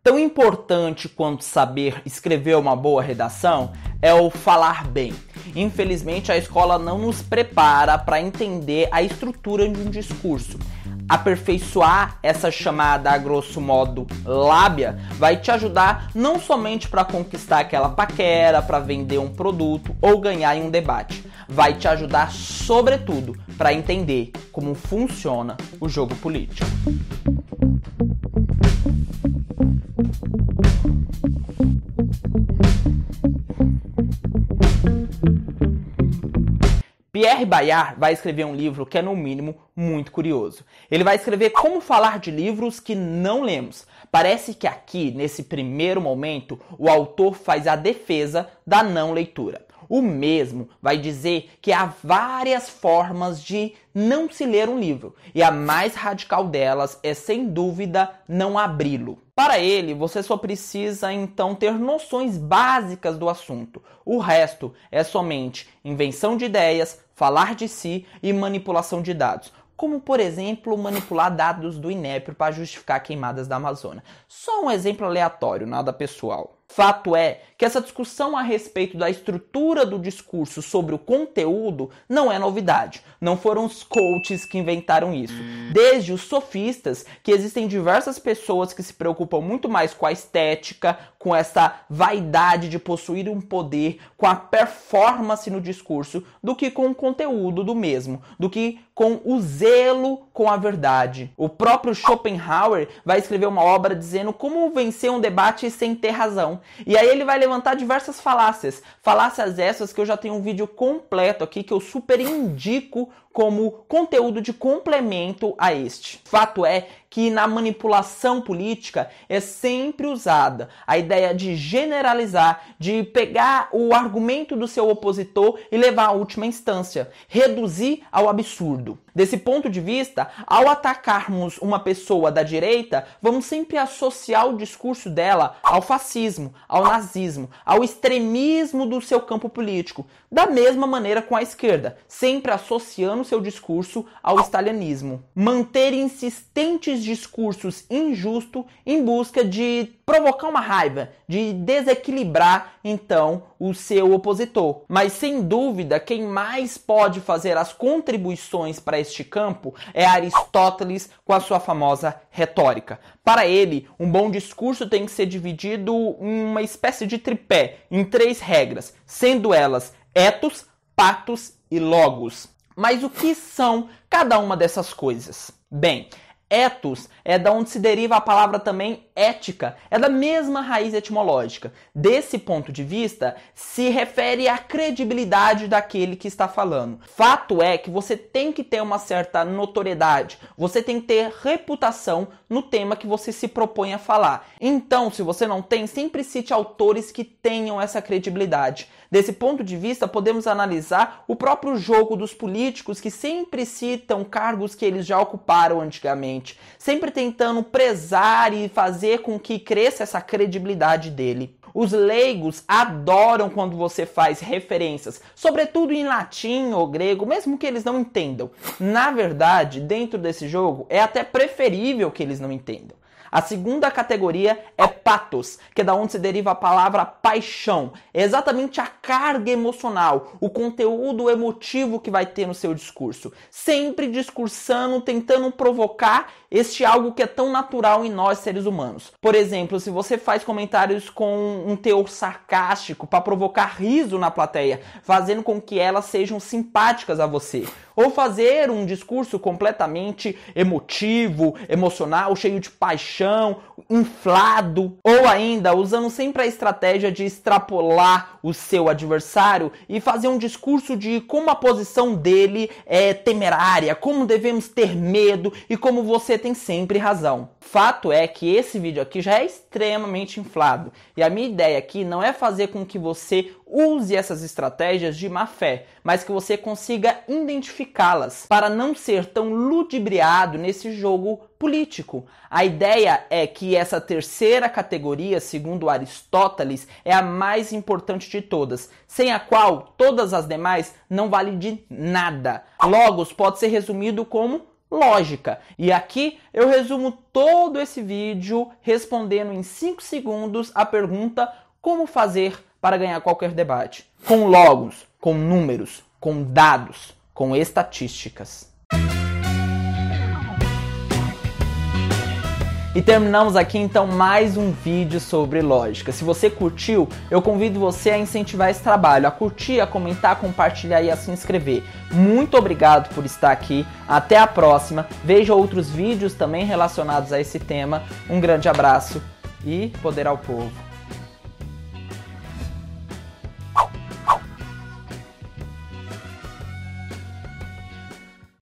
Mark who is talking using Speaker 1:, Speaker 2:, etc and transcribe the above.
Speaker 1: Tão importante quanto saber escrever uma boa redação é o falar bem. Infelizmente, a escola não nos prepara para entender a estrutura de um discurso. Aperfeiçoar essa chamada, a grosso modo, lábia, vai te ajudar não somente para conquistar aquela paquera, para vender um produto ou ganhar em um debate. Vai te ajudar, sobretudo, para entender como funciona o jogo político. Pierre Bayard vai escrever um livro que é, no mínimo, muito curioso. Ele vai escrever como falar de livros que não lemos. Parece que aqui, nesse primeiro momento, o autor faz a defesa da não leitura. O mesmo vai dizer que há várias formas de não se ler um livro, e a mais radical delas é, sem dúvida, não abri-lo. Para ele, você só precisa, então, ter noções básicas do assunto. O resto é somente invenção de ideias, falar de si e manipulação de dados. Como, por exemplo, manipular dados do INEP para justificar queimadas da Amazônia. Só um exemplo aleatório, nada pessoal. Fato é que essa discussão a respeito da estrutura do discurso sobre o conteúdo não é novidade. Não foram os coaches que inventaram isso. Desde os sofistas, que existem diversas pessoas que se preocupam muito mais com a estética, com essa vaidade de possuir um poder, com a performance no discurso, do que com o conteúdo do mesmo, do que com o zelo com a verdade. O próprio Schopenhauer vai escrever uma obra dizendo como vencer um debate sem ter razão. E aí ele vai levantar diversas falácias. Falácias essas que eu já tenho um vídeo completo aqui que eu super indico como conteúdo de complemento a este. Fato é que na manipulação política é sempre usada a ideia de generalizar, de pegar o argumento do seu opositor e levar à última instância, reduzir ao absurdo. Desse ponto de vista, ao atacarmos uma pessoa da direita, vamos sempre associar o discurso dela ao fascismo, ao nazismo, ao extremismo do seu campo político. Da mesma maneira com a esquerda, sempre associando seu discurso ao stalinismo. Manter insistentes discursos injustos em busca de provocar uma raiva, de desequilibrar, então, o seu opositor. Mas, sem dúvida, quem mais pode fazer as contribuições para este campo é Aristóteles com a sua famosa retórica. Para ele, um bom discurso tem que ser dividido em uma espécie de tripé, em 3 regras, sendo elas ethos, pathos e logos. Mas o que são cada uma dessas coisas? Bem, ethos é da onde se deriva a palavra também ética, é da mesma raiz etimológica. Desse ponto de vista, se refere à credibilidade daquele que está falando. Fato é que você tem que ter uma certa notoriedade, você tem que ter reputação no tema que você se propõe a falar. Então, se você não tem, sempre cite autores que tenham essa credibilidade. Desse ponto de vista, podemos analisar o próprio jogo dos políticos que sempre citam cargos que eles já ocuparam antigamente, sempre tentando prezar e fazer com que cresça essa credibilidade dele. Os leigos adoram quando você faz referências, sobretudo em latim ou grego, mesmo que eles não entendam. Na verdade, dentro desse jogo, é até preferível que eles não entendam. A segunda categoria é pathos, que é da onde se deriva a palavra paixão. É exatamente a carga emocional, o conteúdo emotivo que vai ter no seu discurso. Sempre discursando, tentando provocar este algo que é tão natural em nós, seres humanos. Por exemplo, se você faz comentários com um teor sarcástico para provocar riso na plateia, fazendo com que elas sejam simpáticas a você. Ou fazer um discurso completamente emotivo, emocional, cheio de paixão, inflado. Ou ainda, usando sempre a estratégia de extrapolar o seu adversário e fazer um discurso de como a posição dele é temerária, como devemos ter medo e como você tem sempre razão. Fato é que esse vídeo aqui já é extremamente inflado. E a minha ideia aqui não é fazer com que você use essas estratégias de má fé, mas que você consiga identificá-las para não ser tão ludibriado nesse jogo político. A ideia é que essa terceira categoria, segundo Aristóteles, é a mais importante de todas, sem a qual todas as demais não valem de nada. Logos pode ser resumido como lógica. E aqui eu resumo todo esse vídeo respondendo em 5 segundos a pergunta: como fazer para ganhar qualquer debate? Com logos, com números, com dados, com estatísticas. E terminamos aqui então mais um vídeo sobre lógica. Se você curtiu, eu convido você a incentivar esse trabalho, a curtir, a comentar, a compartilhar e a se inscrever. Muito obrigado por estar aqui, até a próxima, veja outros vídeos também relacionados a esse tema. Um grande abraço e poder ao povo.